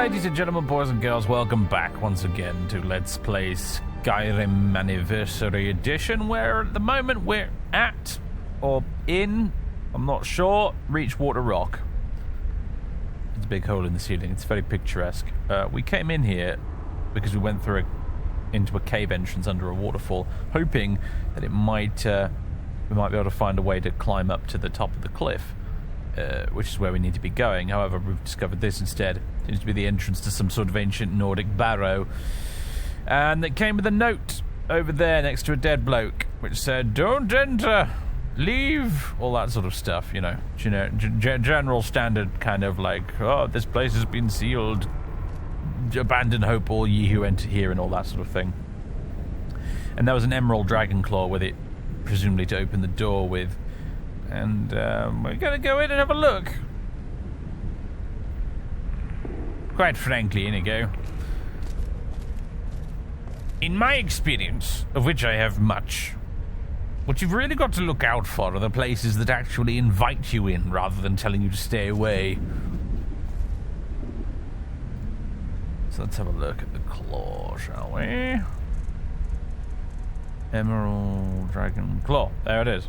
ladies and gentlemen, boys and girls, welcome back once again to Let's Play Skyrim Anniversary Edition, where at the moment we're at, or in, I'm not sure, Reachwater Rock. It's a big hole in the ceiling, it's very picturesque. We came in here because we went through into a cave entrance under a waterfall, hoping that it might, we might be able to find a way to climb up to the top of the cliff. Which is where we need to be going. However, we've discovered this instead. It seems to be the entrance to some sort of ancient Nordic barrow. And it came with a note over there next to a dead bloke, which said, "Don't enter, leave," all that sort of stuff, you know. General standard kind of like, "Oh, this place has been sealed. Abandon hope, all ye who enter here," and all that sort of thing. And there was an emerald dragon claw with it, presumably to open the door with. And we're going to go in and have a look. Quite frankly, Inigo, in my experience, of which I have much, what you've really got to look out for are the places that actually invite you in rather than telling you to stay away. So let's have a look at the claw, shall we? Emerald Dragon Claw. There it is.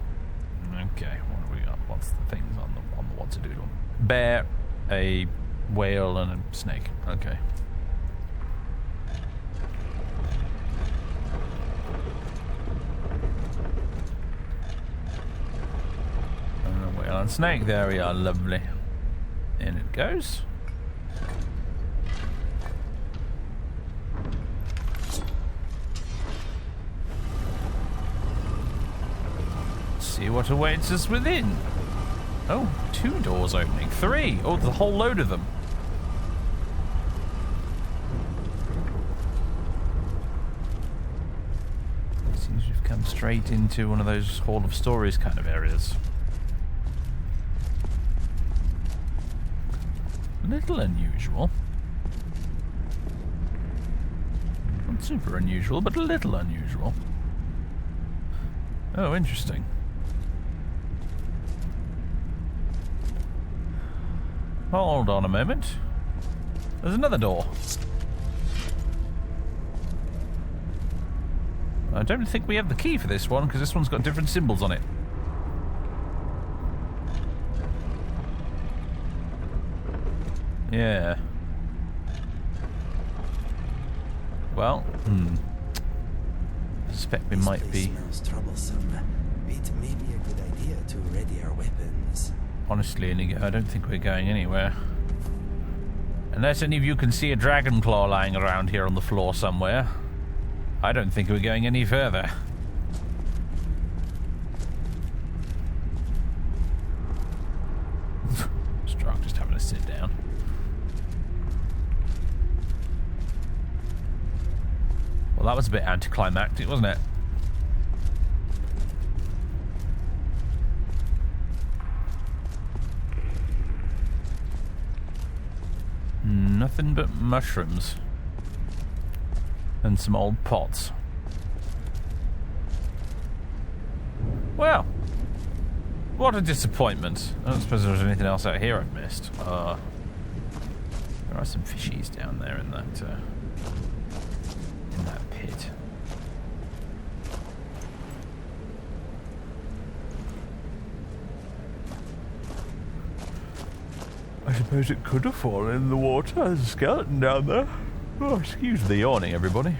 Okay, what have we got? What's the things on the what to do to them? Bear, a whale, and a snake. Okay. And a whale and snake. There we are. Lovely. In it goes. See what awaits us within. Oh, 2 doors opening. 3. Oh, there's a whole load of them. Seems we've come straight into one of those Hall of Stories kind of areas. A little unusual. Not super unusual, but a little unusual. Oh, interesting. Hold on a moment. There's another door. I don't think we have the key for this one, because this one's got different symbols on it. Yeah. Well, I suspect we might be... Smells troublesome. It may be a good idea to ready our weapons. Honestly, Inigo, I don't think we're going anywhere. Unless any of you can see a dragon claw lying around here on the floor somewhere, I don't think we're going any further. Strong just having to sit down. Well, that was a bit anticlimactic, wasn't it? Nothing but mushrooms. And some old pots. Well, what a disappointment. I don't suppose there's anything else out here I've missed. There are some fishies down there in that pit. I suppose it could have fallen in the water. There's a skeleton down there. Oh, excuse the yawning, everybody.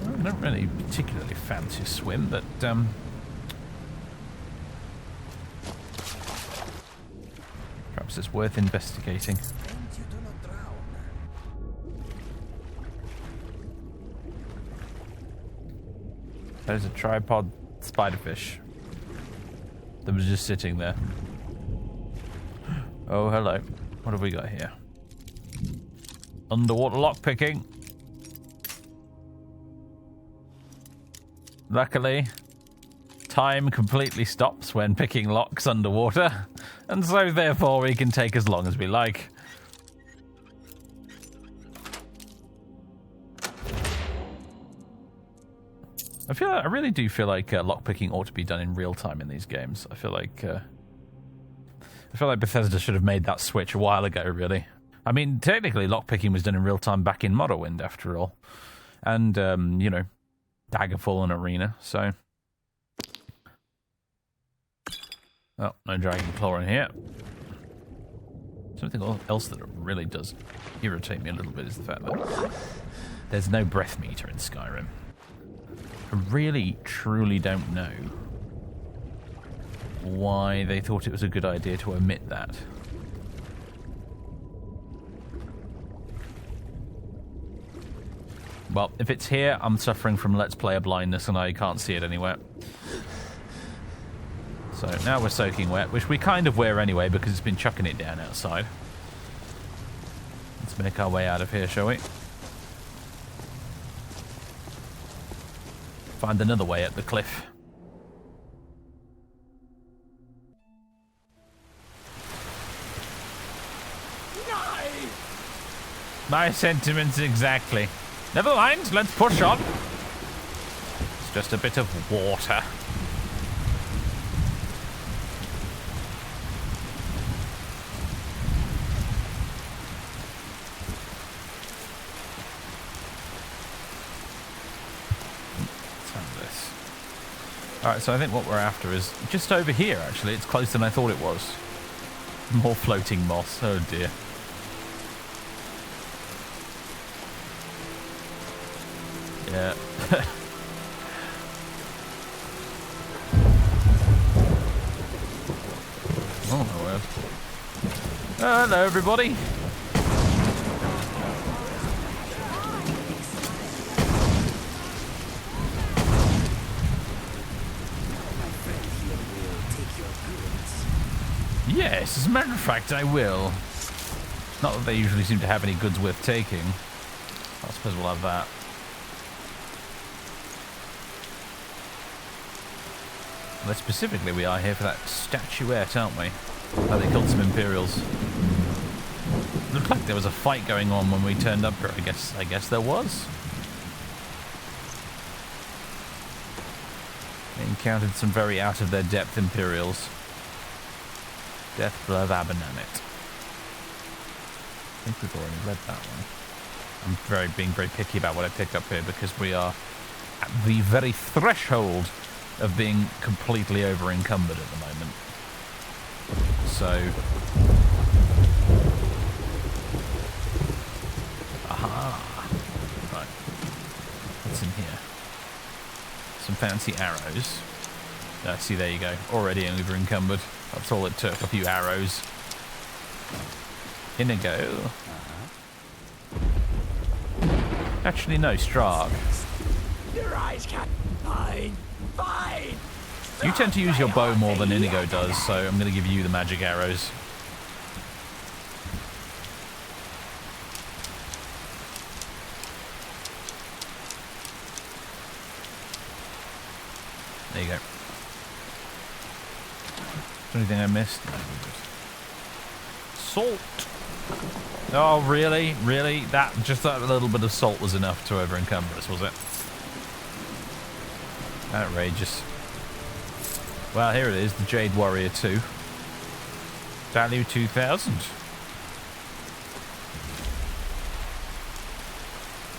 Well, I don't really particularly fancy a swim, but perhaps it's worth investigating. There's a tripod spiderfish that was just sitting there. Oh, hello. What have we got here? Underwater lockpicking. Luckily, time completely stops when picking locks underwater, and so therefore we can take as long as we like. I really do feel like lockpicking ought to be done in real time in these games. I feel like I feel like Bethesda should have made that switch a while ago, really. I mean, technically, lockpicking was done in real time back in Morrowind, after all. And, you know, Daggerfall and Arena, so... Oh, no Dragon Claw in here. Something else that really does irritate me a little bit is the fact that there's no breath meter in Skyrim. I really, truly don't know why they thought it was a good idea to omit that. Well, if it's here, I'm suffering from Let's Player blindness and I can't see it anywhere. So now we're soaking wet, which we kind of were anyway because it's been chucking it down outside. Let's make our way out of here, shall we? Find another way up the cliff. My sentiments exactly. Never mind, let's push on. It's just a bit of water. Alright, so I think what we're after is just over here, actually. It's closer than I thought it was. More floating moss. Oh, dear. Yeah. Oh, my word. Hello, everybody. Yes, as a matter of fact, I will. Not that they usually seem to have any goods worth taking. I suppose we'll have that. But specifically, we are here for that statuette, aren't we? Oh, they killed some Imperials. Looked like there was a fight going on when we turned up here. I guess there was. They encountered some very out of their depth Imperials. Death Blow of Abernamit. I think we've already read that one. I'm being very picky about what I pick up here because we are at the very threshold of being completely over encumbered at the moment. So, aha! Right, what's in here? Some fancy arrows. See, there you go. Already over encumbered. That's all it took. A few arrows. Inigo. Actually, no, Strahd. Your eyes can't find. Fine. You tend to use your bow more than Inigo does, so I'm going to give you the magic arrows. There you go. Is there anything I missed? No, salt. Oh, really? Really? That little bit of salt was enough to over encumber us, was it? Outrageous. Well, here it is, the Jade Warrior 2. Value 2,000.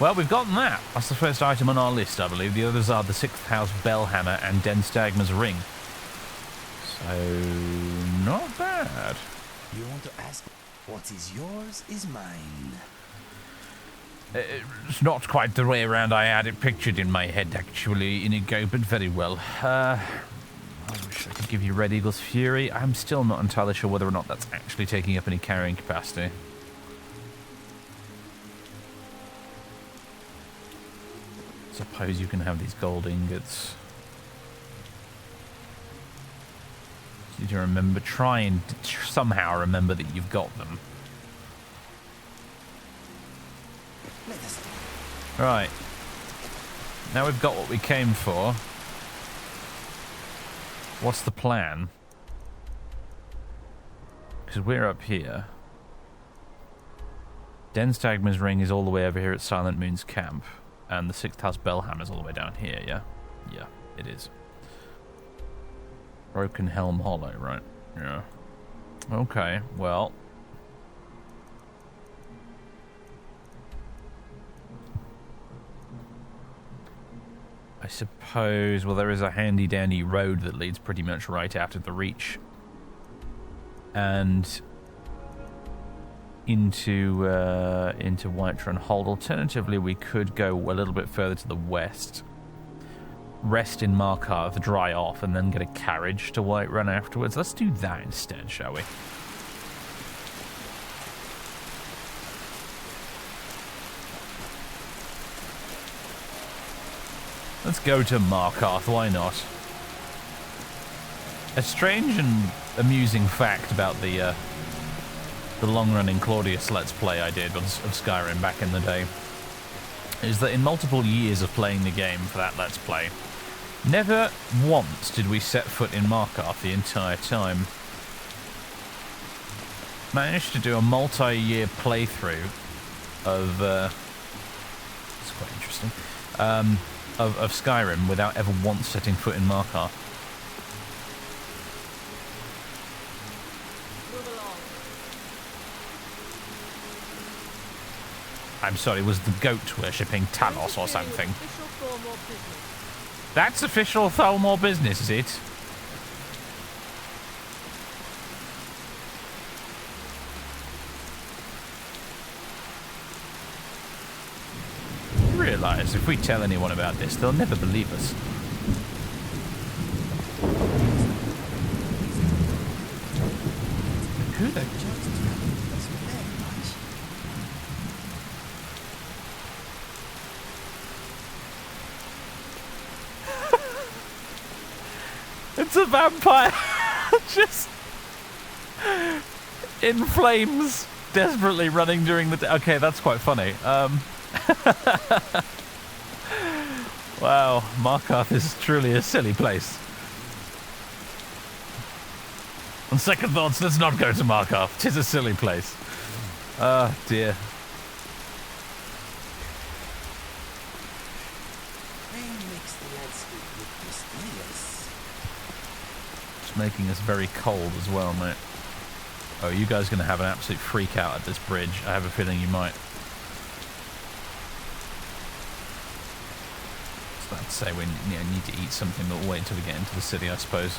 Well, we've gotten that. That's the first item on our list, I believe. The others are the 6th House Bellhammer and Denstagma's Ring. So, not bad. You want to ask what is yours is mine. It's not quite the way around I had it pictured in my head, actually, Inigo, but very well. I wish I could give you Red Eagle's Fury. I'm still not entirely sure whether or not that's actually taking up any carrying capacity. Suppose you can have these gold ingots. Need to remember, try and somehow remember that you've got them. Right. Now we've got what we came for. What's the plan? Because we're up here. Denstagma's Ring is all the way over here at Silent Moon's camp. And the 6th House Bellhammer's all the way down here, yeah? Yeah, it is. Broken Helm Hollow, right? Yeah. Okay, well. I suppose, well, there is a handy-dandy road that leads pretty much right out of the Reach. And into Whiterun Hold. Alternatively, we could go a little bit further to the west, rest in Markarth, dry off, and then get a carriage to Whiterun afterwards. Let's do that instead, shall we? Let's go to Markarth, why not? A strange and amusing fact about the long-running Claudius Let's Play I did of Skyrim back in the day is that in multiple years of playing the game for that Let's Play, never once did we set foot in Markarth the entire time. Managed to do a multi-year playthrough of it's quite interesting of Skyrim without ever once setting foot in Markarth. I'm sorry, was the goat worshipping Talos or something? That's official Thalmor business, is it? You realise if we tell anyone about this, they'll never believe us. Who the... It's a vampire just in flames, desperately running during the day. Okay, that's quite funny. Wow, Markarth is truly a silly place. On second thoughts, let's not go to Markarth. 'Tis a silly place. Oh, dear. Making us very cold as well, mate. Oh, you guys are going to have an absolute freak out at this bridge. I have a feeling you might. So let's say we need to eat something, but we'll wait until we get into the city, I suppose.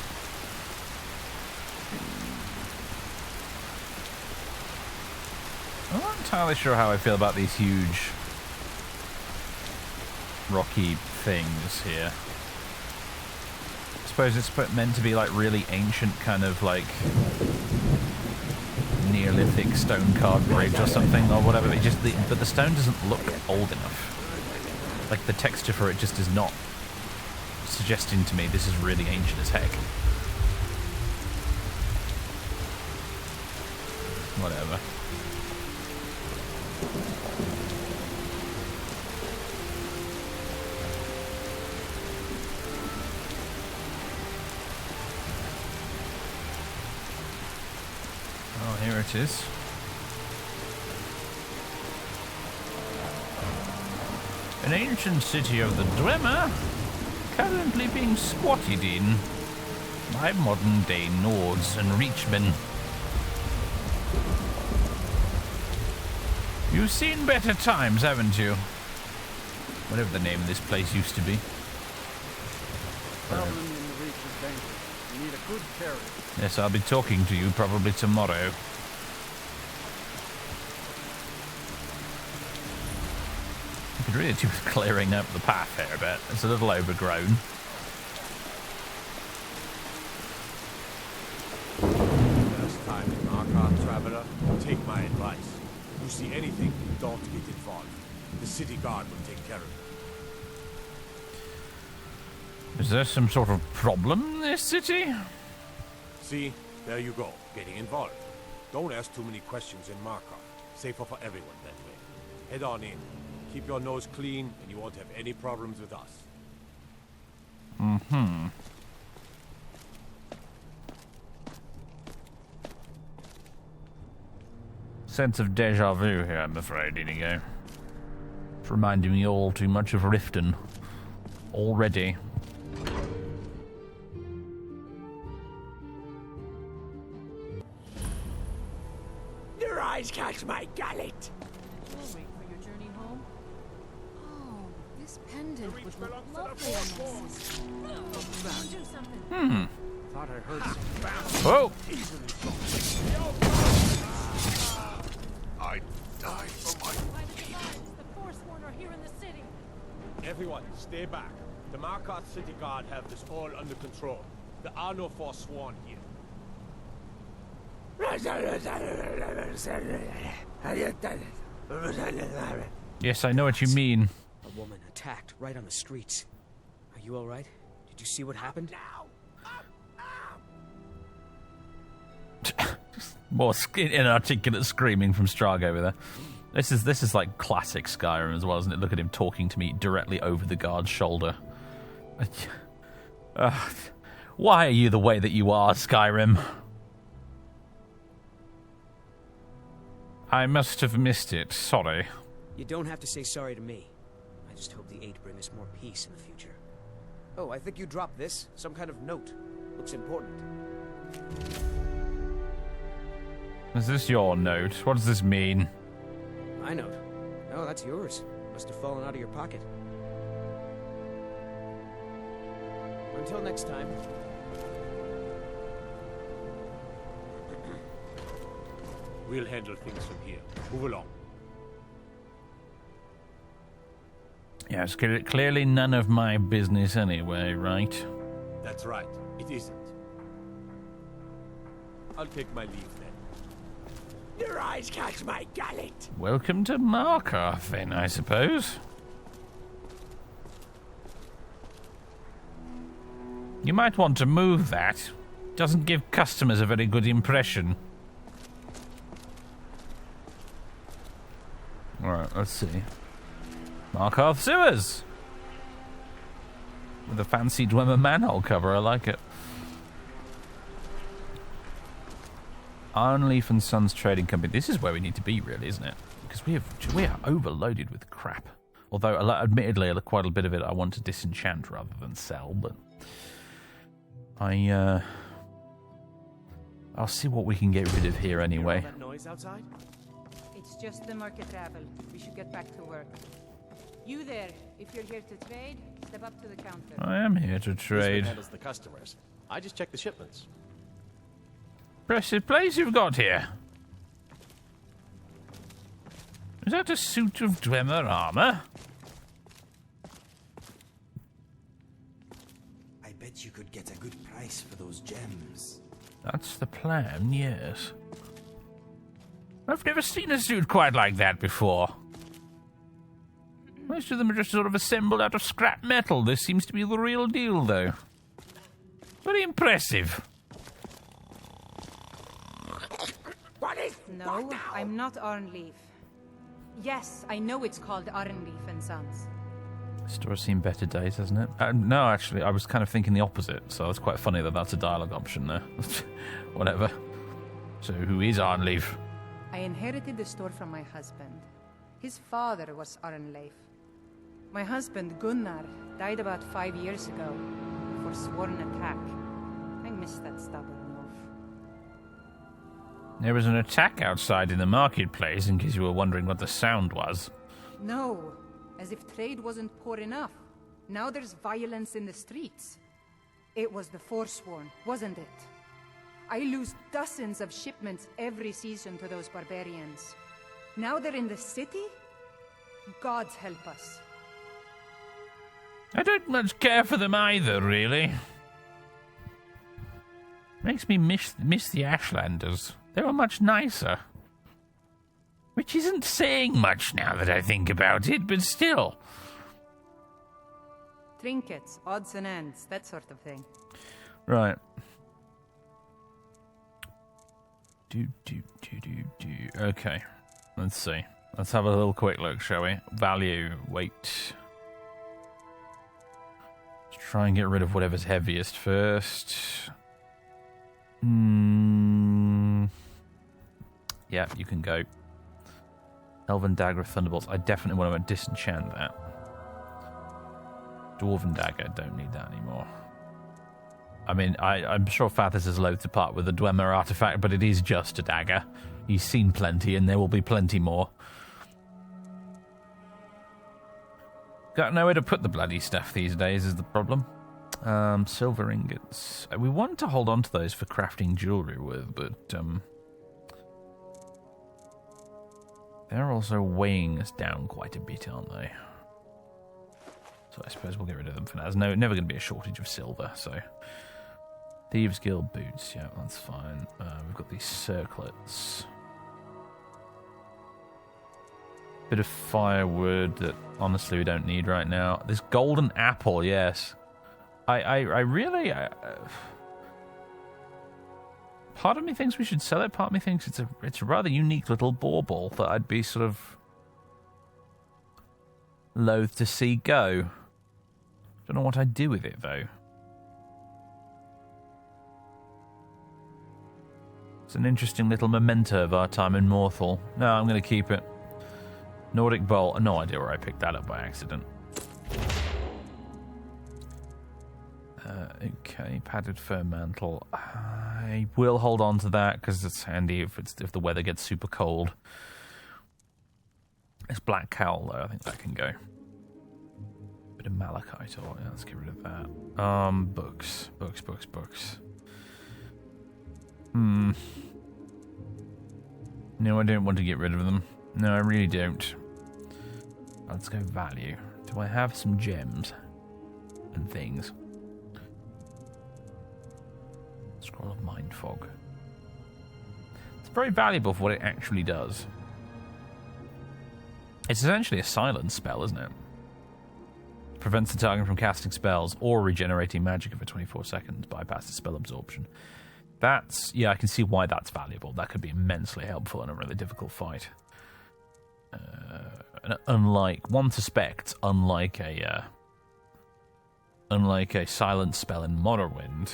I'm not entirely sure how I feel about these huge rocky things here. I suppose it's meant to be like really ancient kind of like Neolithic stone carved bridge or something or whatever. But the stone doesn't look old enough. Like the texture for it just is not suggesting to me this is really ancient as heck. Whatever. Here it is. An ancient city of the Dunmer, currently being squatted in by modern-day Nords and Reachmen. You've seen better times, haven't you? Whatever the name of this place used to be. Traveling in the Reach is dangerous. You need a good carriage. Yes, I'll be talking to you probably tomorrow. You could really do with clearing up the path here a bit. It's a little overgrown. First time in Markarth, traveler, take my advice. If you see anything, don't get involved. The city guard will take care of it. Is there some sort of problem in this city? See, there you go, getting involved. Don't ask too many questions in Markarth. Safer for everyone that way. Head on in. Keep your nose clean, and you won't have any problems with us. Mm-hmm. Sense of deja vu here, I'm afraid, Inigo. It's reminding me all too much of Riften. Already. eyes catch my gullet. Jewelry for your journey home? Oh, this pendant would look lovely on my sister. Do something. Thought I heard some. Whoa! I died for my By the divines, the Forsworn are here in the city. Everyone, stay back. The Markarth City Guard have this all under control. There are no Forsworn here. Yes, I know what you mean. A woman attacked right on the streets. Are you all right? Did you see what happened? More inarticulate screaming from Strahd over there. This is like classic Skyrim as well, isn't it? Look at him talking to me directly over the guard's shoulder. Why are you the way that you are, Skyrim? I must have missed it. Sorry. You don't have to say sorry to me. I just hope the aid bring us more peace in the future. Oh, I think you dropped this. Some kind of note. Looks important. Is this your note? What does this mean? My note. Oh, that's yours. Must have fallen out of your pocket. Until next time. We'll handle things from here. Move along. Yes, clearly none of my business anyway, right? That's right. It isn't. I'll take my leave then. Your eyes catch my gullet. Welcome to Markarth, then, I suppose. You might want to move that. Doesn't give customers a very good impression. Alright, let's see. Markarth Sewers! With a fancy Dwemer manhole cover, I like it. Ironleaf and Sons Trading Company. This is where we need to be, really, isn't it? Because we are overloaded with crap. Although, admittedly, quite a bit of it I want to disenchant rather than sell, but... I'll see what we can get rid of here anyway. That noise outside? It's just the market travel. We should get back to work. You there, if you're here to trade, step up to the counter. I am here to trade. handles the customers. I just check the shipments. Impressive place you've got here. Is that a suit of Dwemer armor? I bet you could get a good price for those gems. That's the plan, yes. I've never seen a suit quite like that before. Most of them are just sort of assembled out of scrap metal. This seems to be the real deal, though. Very impressive. No, I'm not Arnleaf. Yes, I know it's called Arnleaf and Sons. Store's seen better days, hasn't it? No, actually, I was kind of thinking the opposite, so it's quite funny that that's a dialogue option there. Whatever. So, who is Arnleaf? I inherited the store from my husband. His father was Arnleif. My husband, Gunnar, died about 5 years ago, for sworn attack. I miss that stubborn wolf. There was an attack outside in the marketplace, in case you were wondering what the sound was. No, as if trade wasn't poor enough. Now there's violence in the streets. It was the Forsworn, wasn't it? I lose dozens of shipments every season to those barbarians. Now they're in the city? Gods help us. I don't much care for them either, really. Makes me miss the Ashlanders. They were much nicer. Which isn't saying much now that I think about it, but still. Trinkets, odds and ends, that sort of thing. Right. Okay. Let's see. Let's have a little quick look, shall we? Value, weight. Let's try and get rid of whatever's heaviest first. Yeah, you can go. Elven Dagger, Thunderbolts. I definitely want to disenchant that. Dwarven Dagger, don't need that anymore. I mean, I'm sure Fathis is loath to part with the Dwemer artifact, but it is just a dagger. He's seen plenty, and there will be plenty more. Got nowhere to put the bloody stuff these days is the problem. Silver ingots. We want to hold on to those for crafting jewellery with, but they're also weighing us down quite a bit, aren't they? So I suppose we'll get rid of them for now. There's never going to be a shortage of silver, so... Thieves Guild boots, yeah, that's fine. We've got these circlets. Bit of firewood that, honestly, we don't need right now. This golden apple, yes. I really... part of me thinks we should sell it, part of me thinks it's a rather unique little bauble that I'd be sort of... loath to see go. Don't know what I'd do with it, though. It's an interesting little memento of our time in Morthal. No, I'm going to keep it. Nordic Bowl. No idea where I picked that up by accident. Okay, padded fur mantle. I will hold on to that because it's handy if the weather gets super cold. It's black cowl though. I think that can go. Bit of malachite ore. Yeah, let's get rid of that. Books. No, I don't want to get rid of them. No, I really don't. Let's go value. Do I have some gems and things? Scroll of Mind Fog. It's very valuable for what it actually does. It's essentially a silence spell, isn't it? Prevents the target from casting spells or regenerating magic for 24 seconds, bypasses spell absorption. That's... yeah, I can see why that's valuable. That could be immensely helpful in a really difficult fight. Unlike... one suspects, unlike a silence spell in Morrowind,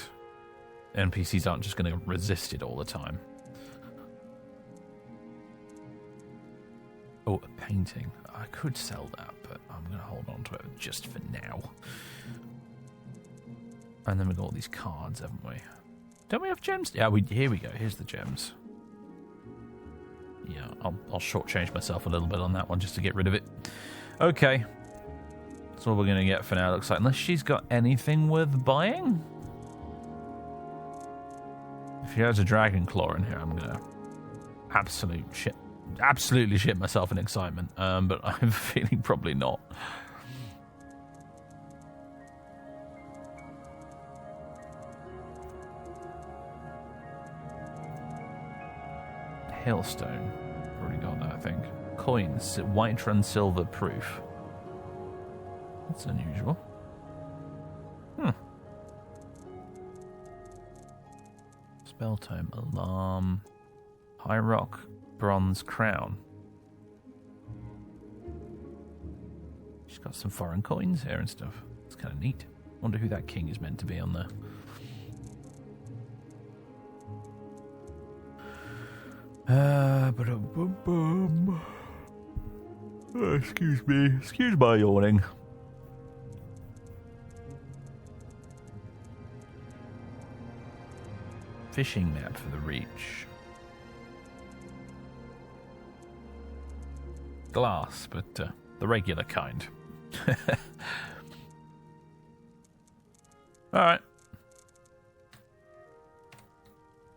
NPCs aren't just going to resist it all the time. Oh, a painting. I could sell that, but I'm going to hold on to it just for now. And then we've got all these cards, haven't we? Don't we have gems? Yeah, here we go. Here's the gems. Yeah, I'll shortchange myself a little bit on that one just to get rid of it. Okay. That's all we're going to get for now, looks like. Unless she's got anything worth buying? If she has a dragon claw in here, I'm going to absolutely shit myself in excitement. But I have a feeling probably not. Hailstone. Already got that, I think. Coins. Whiterun silver proof. That's unusual. Spell tome. Alarm. High rock. Bronze crown. She's got some foreign coins here and stuff. It's kind of neat. Wonder who that king is meant to be on there. Excuse me. Excuse my yawning. Fishing map for the Reach. Glass, but the regular kind. Alright.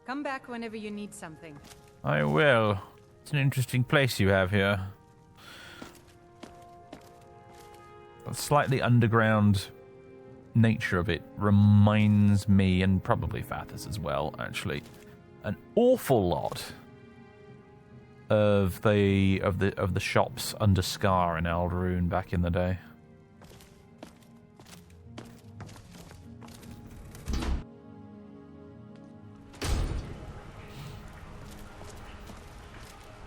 Come back whenever you need something. I will. It's an interesting place you have here. The slightly underground nature of it reminds me, and probably Fathis as well, actually, an awful lot of the shops under Scar in Ald'ruun back in the day.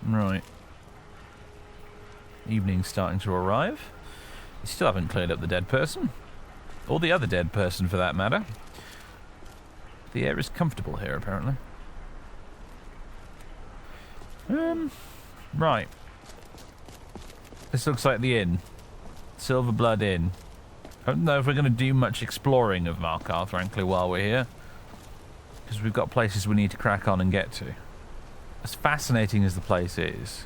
Right. Evening's starting to arrive. You still haven't cleared up the dead person. Or the other dead person, for that matter. The air is comfortable here, apparently. Right. This looks like the inn. Silverblood Inn. I don't know if we're going to do much exploring of Markarth, frankly, while we're here. Because we've got places we need to crack on and get to. as fascinating as the place is,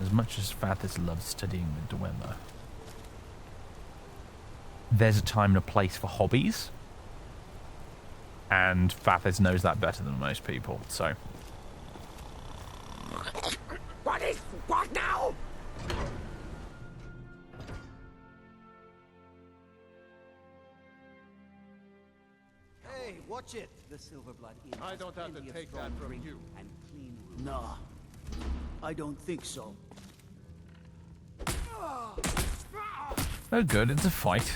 as much as Fathis loves studying the Dwemer, there's a time and a place for hobbies. And Fathis knows that better than most people, so... What now? Hey, watch it! The Silverblood Inn. I don't have to take that from you. And clean room. Nah, I don't think so. Oh good, it's a fight.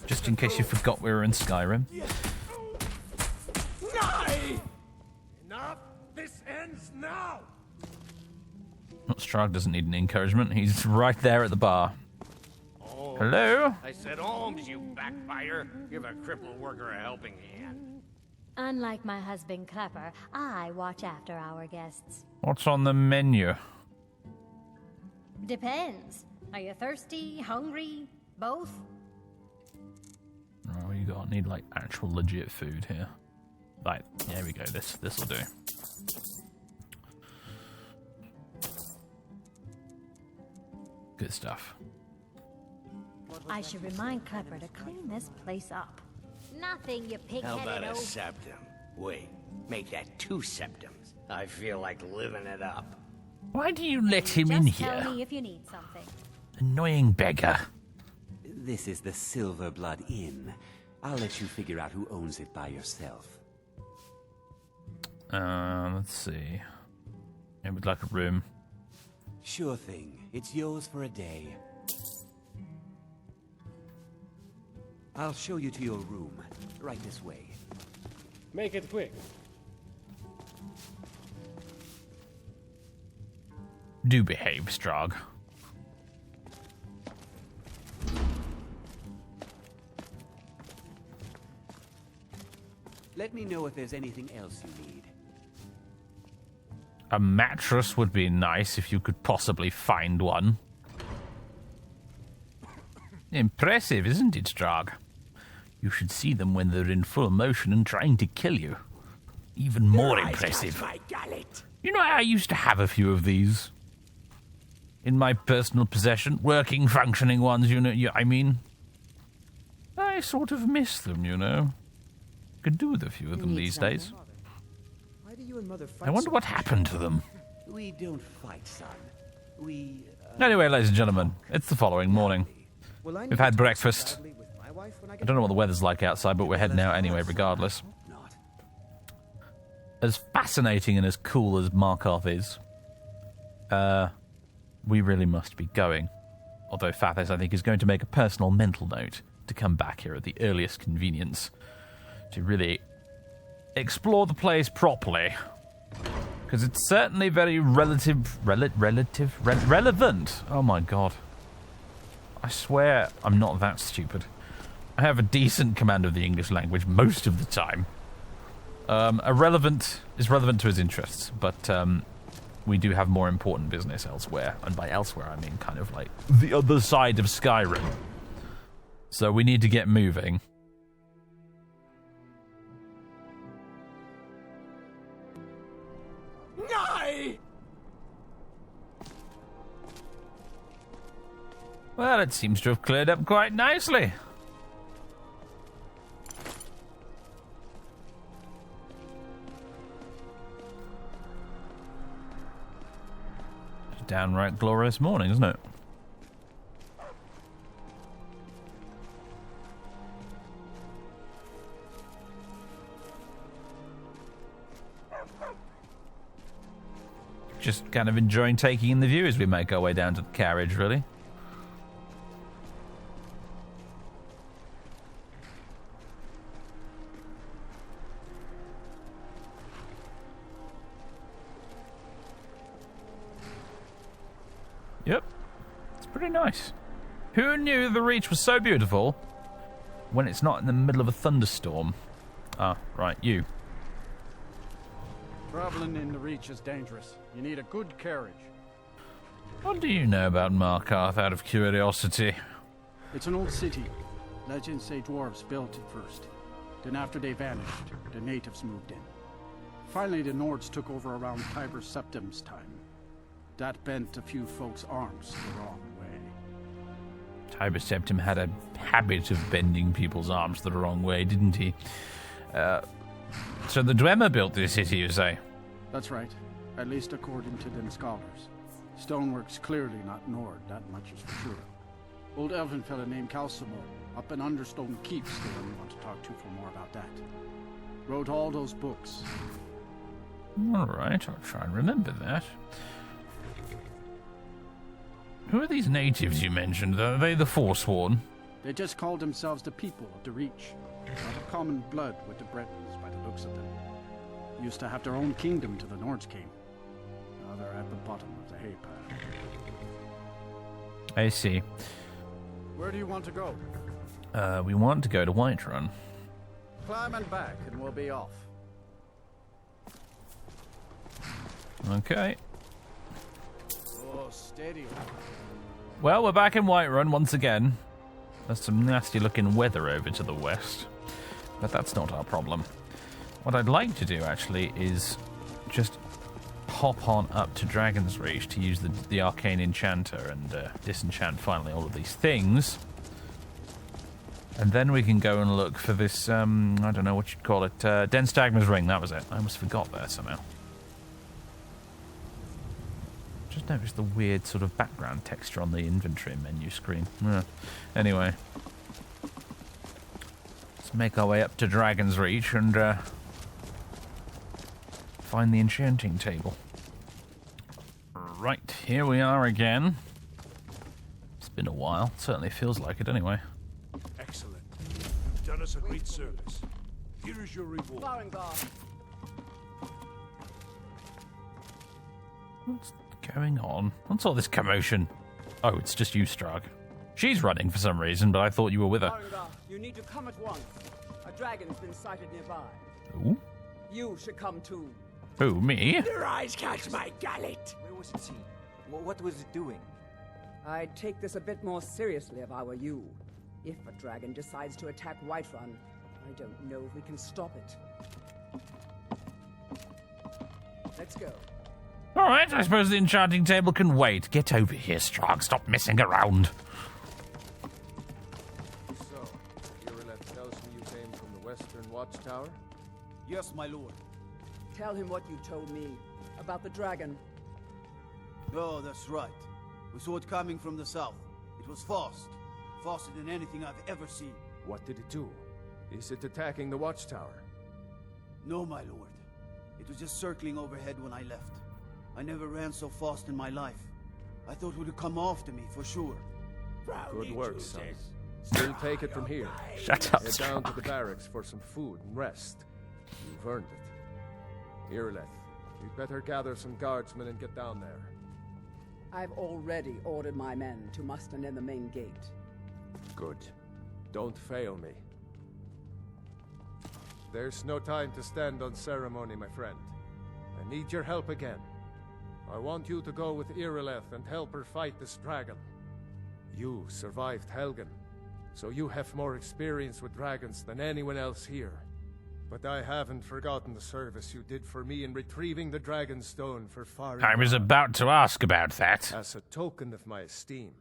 Just in case you forgot we were in Skyrim. Nay! Enough! This ends now! Strahd doesn't need an encouragement, he's right there at the bar. Oh, Hello? I said Holmes, you backbiter. Give a crippled worker a helping hand. Unlike my husband Clepper, I watch after our guests. What's on the menu? Depends. Are you thirsty, hungry, both? Oh, you got need like actual legit food here. Right, there we go. This'll do. Good stuff. I should remind Clepper to clean this place up. Nothing, you How about pig-headed a old... septum? Wait, make that 2 septums. I feel like living it up. Why do you let him in Just here? tell me if you need something. Annoying beggar. This is the Silverblood Inn. I'll let you figure out who owns it by yourself. Let's see. I would like a room. Sure thing. It's yours for a day. I'll show you to your room. Right this way. Make it quick. Do behave, Strahd. Let me know if there's anything else you need. A mattress would be nice if you could possibly find one. Impressive, isn't it, Strahd? You should see them when they're in full motion and trying to kill you. Even more impressive. My gullet. You know, I used to have a few of these. In my personal possession. Working, functioning ones, you know. I mean, I sort of miss them, you know. Could do with a few of them these days. Why do you and Mother fight I wonder so what much? happened to them. We don't fight, son. We... Anyway, ladies and gentlemen, it's the following morning. Will I We've need had to breakfast. talk badly with my wife when I I get don't know what the weather's like outside, but we're heading out anyway, regardless. Not. As fascinating and as cool as Markarth is, we really must be going. Although Fathis, I think, is going to make a personal mental note to come back here at the earliest convenience to really explore the place properly. Because it's certainly very relevant. Oh my god. I swear I'm not that stupid. I have a decent command of the English language most of the time. Irrelevant is relevant to his interests, but we do have more important business elsewhere. And by elsewhere, I mean kind of like the other side of Skyrim. So we need to get moving. Nay! Well, it seems to have cleared up quite nicely. It's a downright glorious morning, isn't it? Just kind of enjoying taking in the view as we make our way down to the carriage, really. Yep. It's pretty nice. Who knew the Reach was so beautiful when it's not in the middle of a thunderstorm? Ah, right, you. Traveling in the Reach is dangerous. You need a good carriage. What do you know about Markarth, out of curiosity? It's an old city. Legends say dwarves built it first. Then after they vanished, the natives moved in. Finally, the Nords took over around Tiber Septim's time. That bent a few folks' arms the wrong way. Tiber Septim had a habit of bending people's arms the wrong way, didn't he? So the Dwemer built this city, you say? That's right. At least according to them scholars. Stonework's clearly not Nord, that much is for sure. Old elven fella named Calssic up in Understone Keep's the one you want to talk to for more about that. Wrote all those books. Alright, I'll try and remember that. Who are these natives you mentioned? Are they the Forsworn? They just called themselves the people of the Reach. Not of common blood with the Bretons by the looks of them. Used to have their own kingdom till the Nords came. Now they're at the bottom of the hay pile. I see. Where do you want to go? We want to go to Whiterun. Climb and back and we'll be off. Okay. Oh, steady. Well, we're back in Whiterun once again. There's some nasty looking weather over to the west. But that's not our problem. What I'd like to do, actually, is just hop on up to Dragon's Reach to use the Arcane Enchanter and disenchant finally all of these things. And then we can go and look for this, I don't know what you'd call it, Denstagma's Ring, that was it. I almost forgot there somehow. Just noticed the weird sort of background texture on the inventory menu screen. Anyway. Let's make our way up to Dragon's Reach and find the enchanting table. Right, here we are again. It's been a while. Certainly feels like it anyway. Excellent. You've done us a great service. Here is your reward. What's going on? What's all this commotion? Oh, it's just you, Strag. She's running for some reason, but I thought you were with her. You need to come at once. A dragon's been sighted nearby. Ooh? You should come too. Who, me? Your eyes catch my gullet. Where was it seen? What was it doing? I'd take this a bit more seriously if I were you. If a dragon decides to attack Whiterun, I don't know if we can stop it. Let's go. Alright, I suppose the enchanting table can wait. Get over here, Strag. Stop messing around. So, Irileth tells me you came from the Western Watchtower? Yes, my lord. Tell him what you told me about the dragon. Oh, that's right. We saw it coming from the south. It was fast. Faster than anything I've ever seen. What did it do? Is it attacking the Watchtower? No, my lord. It was just circling overhead when I left. I never ran so fast in my life. I thought it would come after me, for sure. Good work, son. We'll take it from here. Shut up, Head down to the barracks for some food and rest. You've earned it. Irileth, you'd better gather some guardsmen and get down there. I've already ordered my men to muster near the main gate. Good. Don't fail me. There's no time to stand on ceremony, my friend. I need your help again. I want you to go with Irileth and help her fight this dragon. You survived Helgen, so you have more experience with dragons than anyone else here. But I haven't forgotten the service you did for me in retrieving the Dragon Stone for Farin. I was about to ask about that. As a token of my esteem,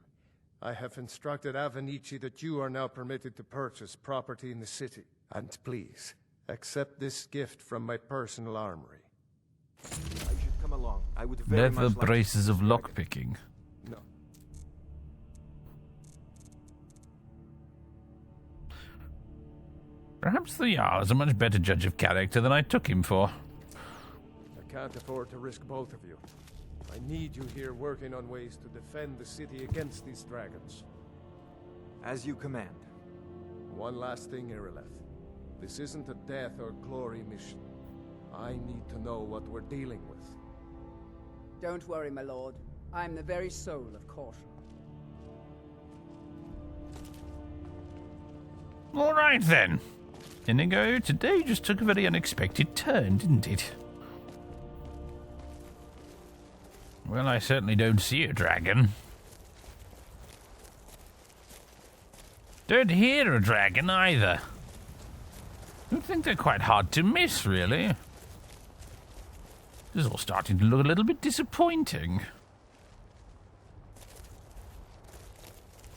I have instructed Avenici that you are now permitted to purchase property in the city. And please, accept this gift from my personal armory. I should come along. I would very Leather much like braces of lockpicking. No. Perhaps the Jarl is a much better judge of character than I took him for. I can't afford to risk both of you. I need you here working on ways to defend the city against these dragons. As you command. One last thing, Irileth. This isn't a death or glory mission. I need to know what we're dealing with. Don't worry, my lord. I'm the very soul of caution. All right, then. Inigo, today just took a very unexpected turn, didn't it? Well, I certainly don't see a dragon. Don't hear a dragon either. I think they're quite hard to miss, really. This is all starting to look a little bit disappointing.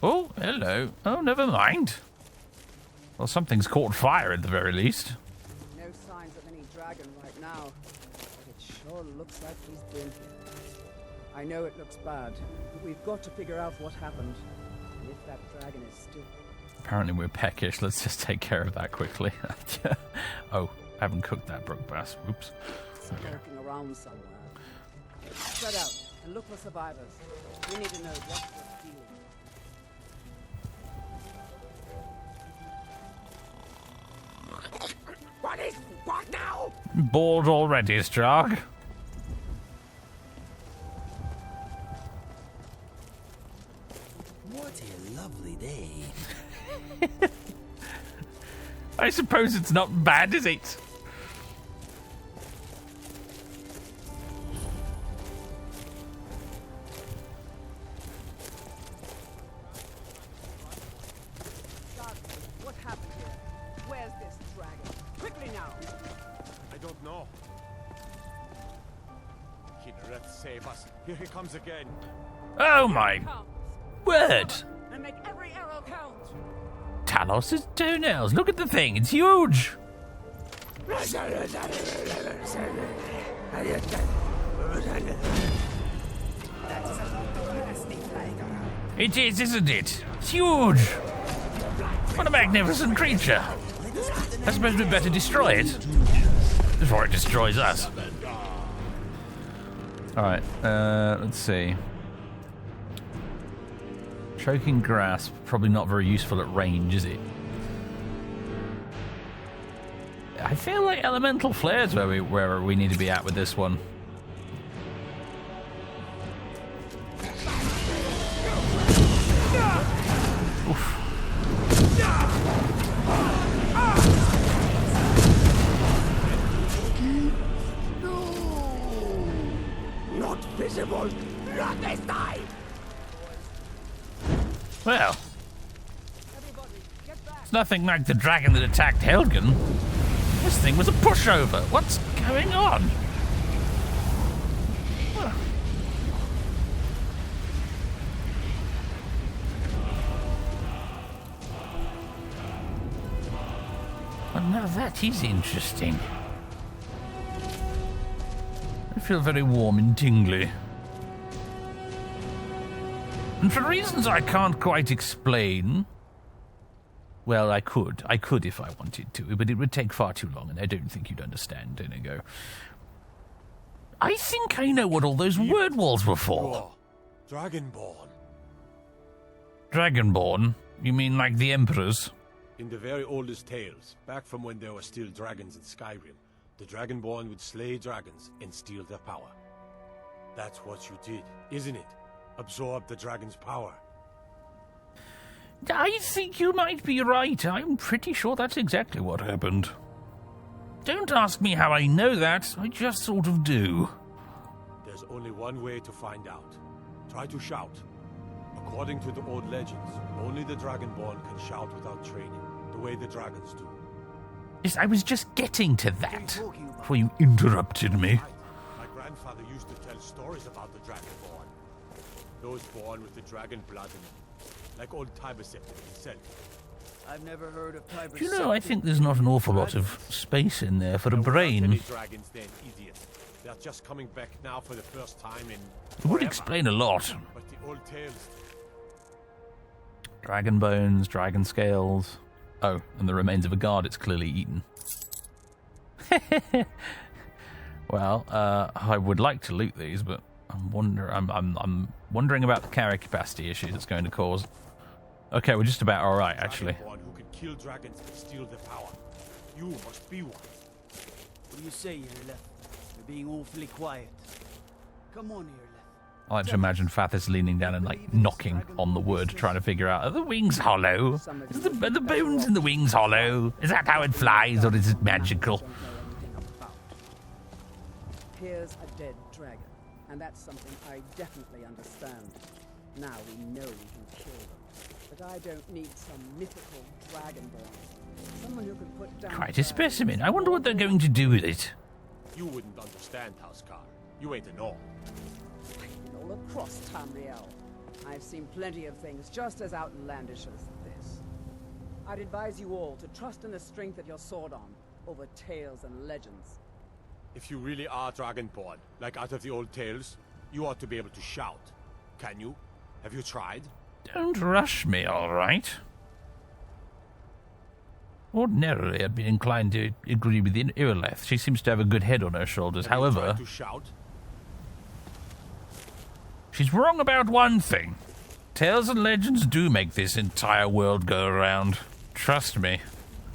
Oh, hello. Oh, never mind. Well, something's caught fire at the very least. No signs of any dragon right now, but it sure looks like he's been here. I know it looks bad, but we've got to figure out what happened. And if that dragon is still... Apparently we're peckish. Let's just take care of that quickly. Oh, I haven't cooked that brook bass. Oops. Lurking around somewhere. Spread out and look for survivors. We need to know what we're dealing with. What now? Bored already, Strag. What a lovely day. I suppose it's not bad, is it? What happened here? Where's this dragon? Quickly now! I don't know. Kinneret, save us. Here he comes again. Oh my word! And make every arrow count! Talos' toenails. Look at the thing. It's huge. It is, isn't it? It's huge. What a magnificent creature. I suppose we'd better destroy it before it destroys us. Alright, let's see. Choking grasp, probably not very useful at range, is it? I feel like elemental flares where we need to be at with this one. Oof. Not visible. Not this time. Well, it's nothing like the dragon that attacked Helgen. This thing was a pushover. What's going on? Well, now that is interesting. I feel very warm and tingly. And for reasons I can't quite explain... Well, I could. I could if I wanted to, but it would take far too long, and I don't think you'd understand, Inigo. I think I know what all those word walls were for. Dragonborn. Dragonborn? You mean like the Emperors? In the very oldest tales, back from when there were still dragons in Skyrim, the Dragonborn would slay dragons and steal their power. That's what you did, isn't it? Absorb the dragon's power. I think you might be right. I'm pretty sure that's exactly what happened. Don't ask me how I know that. I just sort of do. There's only one way to find out. Try to shout. According to the old legends, only the Dragonborn can shout without training, the way the dragons do. Yes, I was just getting to that before you interrupted me. My grandfather used to tell stories about the Dragonborn. Those born with the dragon blood in them. Like old Tiberseptim himself. I've never heard of Tiberseptim. You know, I think there's not an awful lot of space in there for a brain. Any dragons then, idiot. They're just coming back now for the first time in... It would explain a lot. But the old tales... Dragon bones, dragon scales. Oh, and the remains of a guard it's clearly eaten. Well, I would like to loot these, but I'm wondering about the carry capacity issue that's going to cause. Okay, we're just about all right, actually. One who can kill dragons and steal their power. You must be one. What do you say, Irleth? You're being awfully quiet. Come on, Irleth. I like to imagine Fathis leaning down and like knocking on the wood, trying to figure out: are the wings hollow? Are the bones in the wings hollow? Is that how it flies, or is it magical? Here's a dead dragon, and that's something I definitely understand. Now we know we can kill them. But I don't need some mythical dragonborn. Someone who can put down... Quite a specimen. I wonder what they're going to do with it. You wouldn't understand, Housecar. You ain't an all. All across Tamriel. I've seen plenty of things just as outlandish as this. I'd advise you all to trust in the strength of your sword arm over tales and legends. If you really are Dragonborn, like out of the old tales, you ought to be able to shout. Can you? Have you tried? Don't rush me, all right? Ordinarily, I'd be inclined to agree with Irileth. She seems to have a good head on her shoulders. However, tried to shout? She's wrong about one thing. Tales and legends do make this entire world go around. Trust me,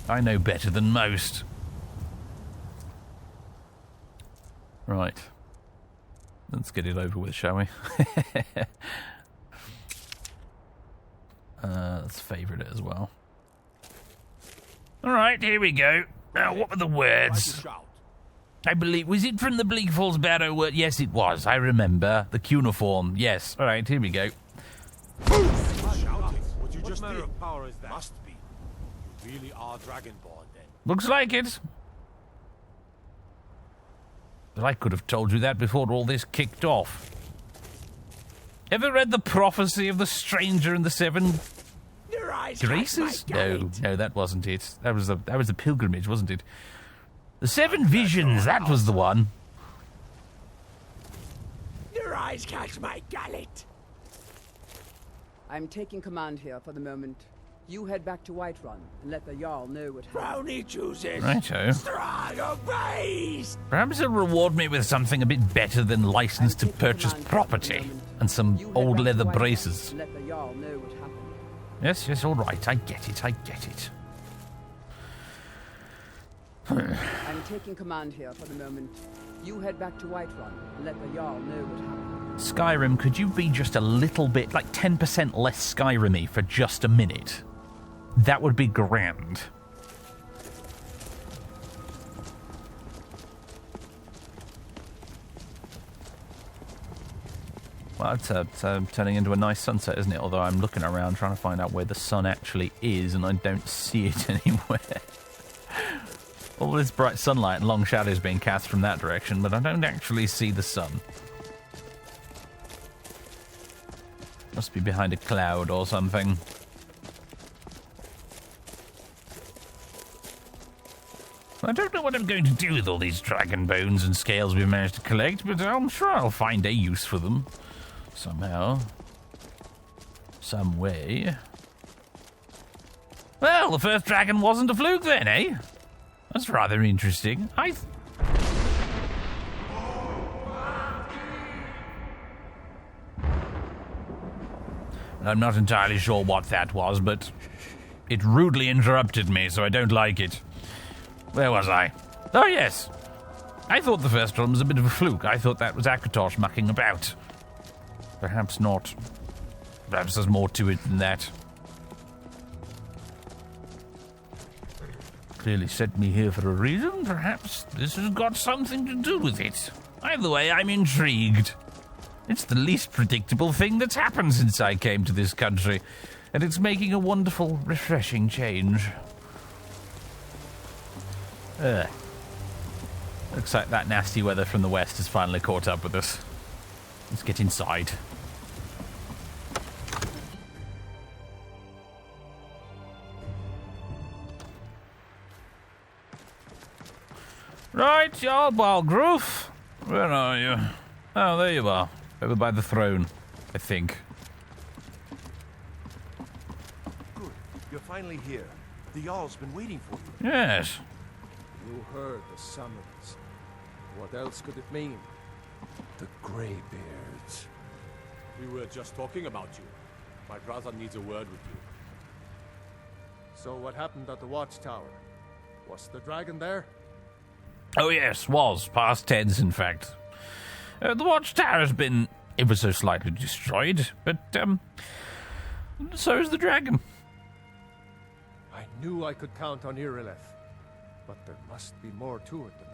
I know better than most. Right. Let's get it over with, shall we? Let's favourite it as well. Alright, here we go. Now, what were the words? I believe, was it from the Bleak Falls Barrow word? Yes, it was. I remember. The cuneiform. Yes. Alright, here we go. What you just manner did of power is that? must be. You really are Dragonborn, then. Looks like it. But I could have told you that before all this kicked off. Ever read the prophecy of the stranger and the seven graces? No, that wasn't it. That was the pilgrimage, wasn't it? The seven visions, that was the one. Your eyes catch my gullet. I'm taking command here for the moment. You head back to Whiterun and let the Jarl know what happened. Brownie chooses. Righto. Strahd obeys. Perhaps he'll reward me with something a bit better than license to purchase property and some old leather braces. Let the Jarl know what happened. Yes, all right. I get it. I'm taking command here for the moment. You head back to Whiterun and let the Jarl know what happened. Skyrim, could you be just a little bit, like 10% less Skyrim-y for just a minute? That would be grand. Well, it's turning into a nice sunset, isn't it? Although I'm looking around trying to find out where the sun actually is, and I don't see it anywhere. All this bright sunlight and long shadows being cast from that direction, but I don't actually see the sun. Must be behind a cloud or something. I don't know what I'm going to do with all these dragon bones and scales we've managed to collect, but I'm sure I'll find a use for them. Somehow. Some way. Well, the first dragon wasn't a fluke then, eh? That's rather interesting. I'm not entirely sure what that was, but it rudely interrupted me, so I don't like it. Where was I? Oh, yes. I thought the first one was a bit of a fluke. I thought that was Akatosh mucking about. Perhaps not. Perhaps there's more to it than that. Clearly sent me here for a reason. Perhaps this has got something to do with it. Either way, I'm intrigued. It's the least predictable thing that's happened since I came to this country, and it's making a wonderful, refreshing change. Looks like that nasty weather from the west has finally caught up with us. Let's get inside. Right, Jarl Balgroof. Where are you? Oh, there you are. Over by the throne, I think. Good. You're finally here. The Jarl's been waiting for you. Yes. You heard the summons. What else could it mean? The Greybeards. We were just talking about you. My brother needs a word with you. So what happened at the watchtower? Was the dragon there? Oh yes, was. Past tense, in fact. The watchtower has been ever so slightly destroyed, but, so is the dragon. I knew I could count on Irileth, but there must be more to it than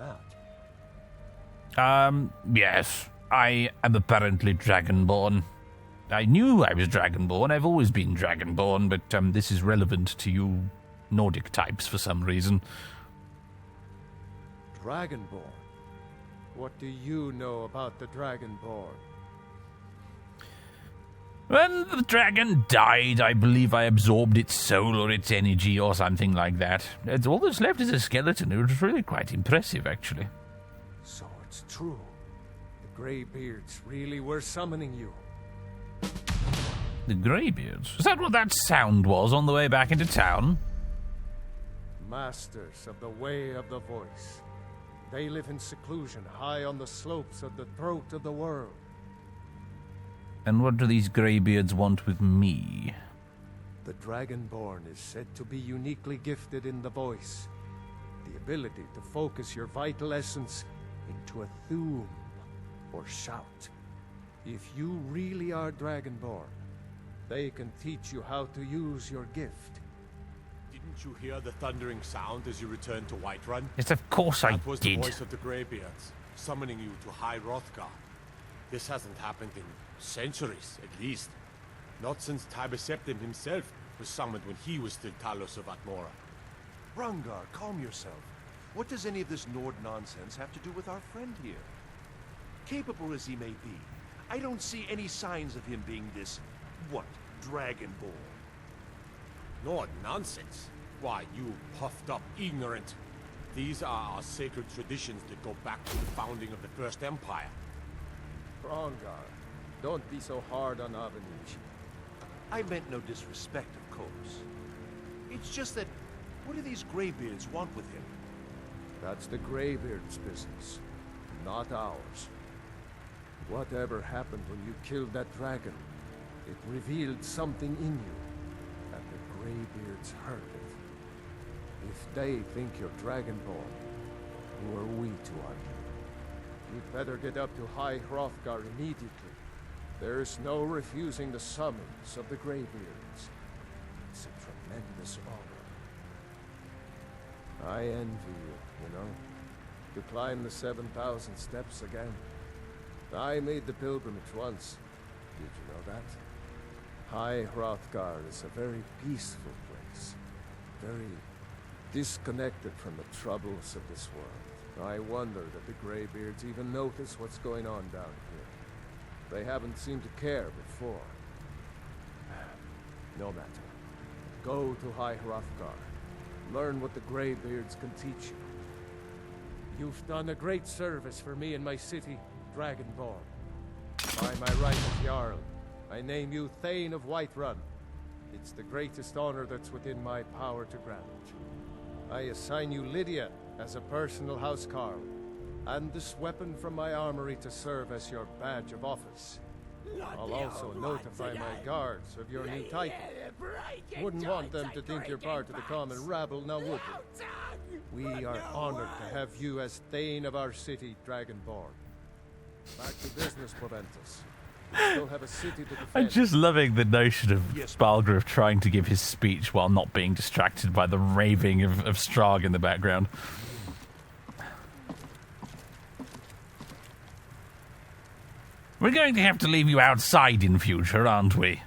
that. Yes. I am apparently Dragonborn. I knew I was Dragonborn. I've always been Dragonborn, but, this is relevant to you Nordic types for some reason. Dragonborn? What do you know about the Dragonborn? When the dragon died, I believe I absorbed its soul or its energy or something like that. And all that's left is a skeleton. It was really quite impressive, actually. So it's true. The Greybeards really were summoning you. The Greybeards? Is that what that sound was on the way back into town? Masters of the Way of the Voice. They live in seclusion high on the slopes of the throat of the world. And what do these Greybeards want with me? The Dragonborn is said to be uniquely gifted in the voice. The ability to focus your vital essence into a thum, or shout. If you really are Dragonborn, they can teach you how to use your gift. Didn't you hear the thundering sound as you returned to Whiterun? Yes, of course I did. That was the voice of the Greybeards, summoning you to High Hrothgar. This hasn't happened in centuries, at least. Not since Tiber Septim himself was summoned when he was still Talos of Atmora. Rungar, calm yourself. What does any of this Nord nonsense have to do with our friend here? Capable as he may be, I don't see any signs of him being this, Dragonborn? Nord nonsense? Why, you puffed up ignorant. These are our sacred traditions that go back to the founding of the First Empire. Rongar, don't be so hard on Avenucci. I meant no disrespect, of course. It's just that, what do these Greybeards want with him? That's the Greybeards' business, not ours. Whatever happened when you killed that dragon, it revealed something in you, and the Greybeards heard it. If they think you're Dragonborn, who are we to argue? You'd better get up to High Hrothgar immediately. There's no refusing the summons of the Greybeards. It's a tremendous honor. I envy you, you know? To climb the 7,000 steps again. I made the pilgrimage once. Did you know that? High Hrothgar is a very peaceful place. Very disconnected from the troubles of this world. I wonder that the Greybeards even notice what's going on down here. They haven't seemed to care before. No matter. Go to High Hrothgar. Learn what the Greybeards can teach you. You've done a great service for me and my city, Dragonborn. By my right of Jarl, I name you Thane of Whiterun. It's the greatest honor that's within my power to grant. I assign you Lydia as a personal housecarl, and this weapon from my armory to serve as your badge of office. I'll also notify my guards of your new title. Wouldn't want them to think you're part of the common rabble, now would we? We are honored to have you as Thane of our city, Dragonborn. Back to business, Proventus. We still have a city to defend. I'm just loving the notion of Balgruuf trying to give his speech while not being distracted by the raving of Strahd in the background. We're going to have to leave you outside in future, aren't we?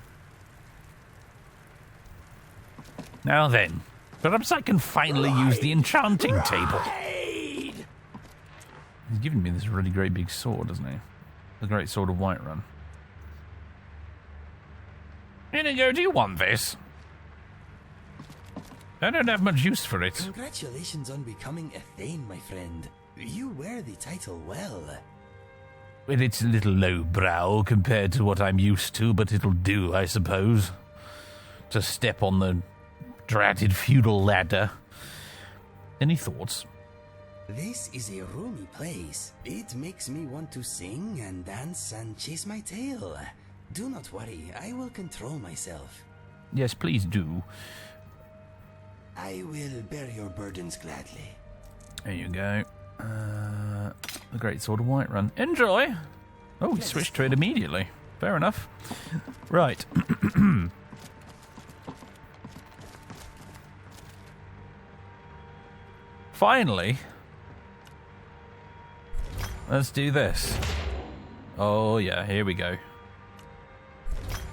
Now then, perhaps I can finally use the enchanting table. He's given me this really great big sword, doesn't he? The great sword of Whiterun. Inigo, do you want this? I don't have much use for it. Congratulations on becoming a Thane, my friend. You wear the title well. Well, it's a little lowbrow compared to what I'm used to, but it'll do, I suppose. To step on the dratted feudal ladder. Any thoughts? This is a roomy place. It makes me want to sing and dance and chase my tail. Do not worry, I will control myself. Yes, please do. I will bear your burdens gladly. There you go. The Great Sword of Whiterun. Enjoy! Oh, he switched to it immediately. Fair enough. Right. Finally. Let's do this. Oh yeah, here we go.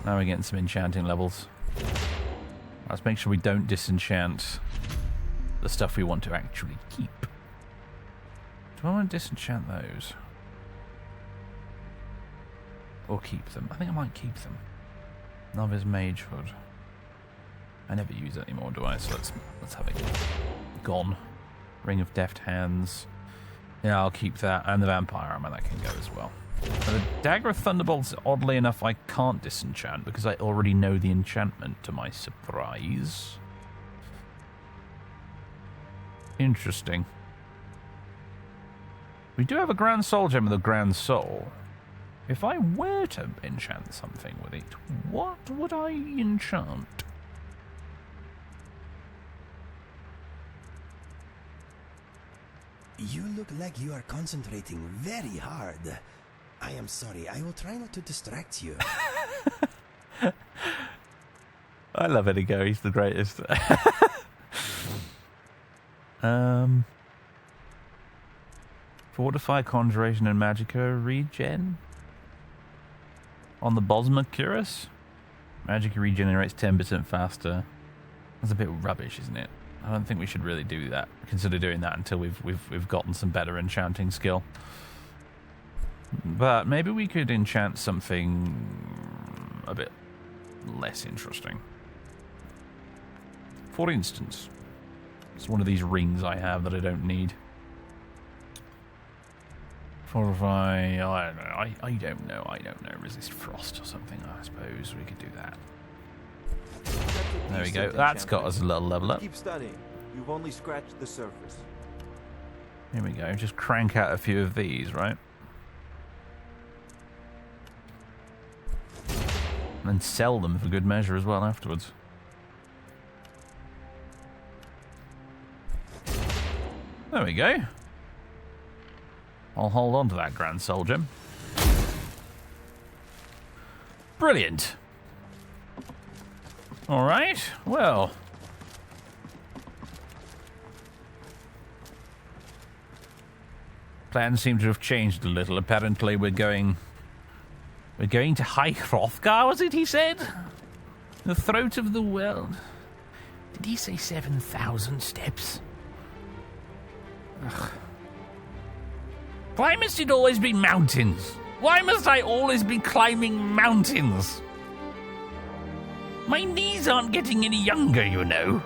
Now we're getting some enchanting levels. Let's make sure we don't disenchant the stuff we want to actually keep. Do I want to disenchant those? Or keep them. I think I might keep them. Novice Mage Hood. I never use it anymore, do I? So let's have it gone. Ring of Deft Hands. Yeah, I'll keep that. And the Vampire Armor, that can go as well. But the Dagger of Thunderbolts, oddly enough, I can't disenchant because I already know the enchantment, to my surprise. Interesting. We do have a Grand Soul Gem with a Grand Soul. If I were to enchant something with it, what would I enchant? You look like you are concentrating very hard. I am sorry, I will try not to distract you. I love Inigo, he's the greatest. Fortify, Conjuration, and Magicka regen? On the Bosma Cuirass? Magicka regenerates 10% faster. That's a bit rubbish, isn't it? I don't think we should really do that. Consider doing that until we've gotten some better enchanting skill. But maybe we could enchant something a bit less interesting. For instance, it's one of these rings I have that I don't need. Fortify, I don't know. I don't know. Resist frost or something, I suppose we could do that. There we go. That's got us a little level up. Keep studying. You've only scratched the surface. Here we go. Just crank out a few of these, right? And then sell them for good measure as well afterwards. There we go. I'll hold on to that Grand Soul Gem. Brilliant. Alright, well. Plans seem to have changed a little. Apparently we're going to High Hrothgar, was it he said? The throat of the world. Did he say 7,000 steps? Ugh. Why must it always be mountains? Why must I always be climbing mountains? My knees aren't getting any younger, you know.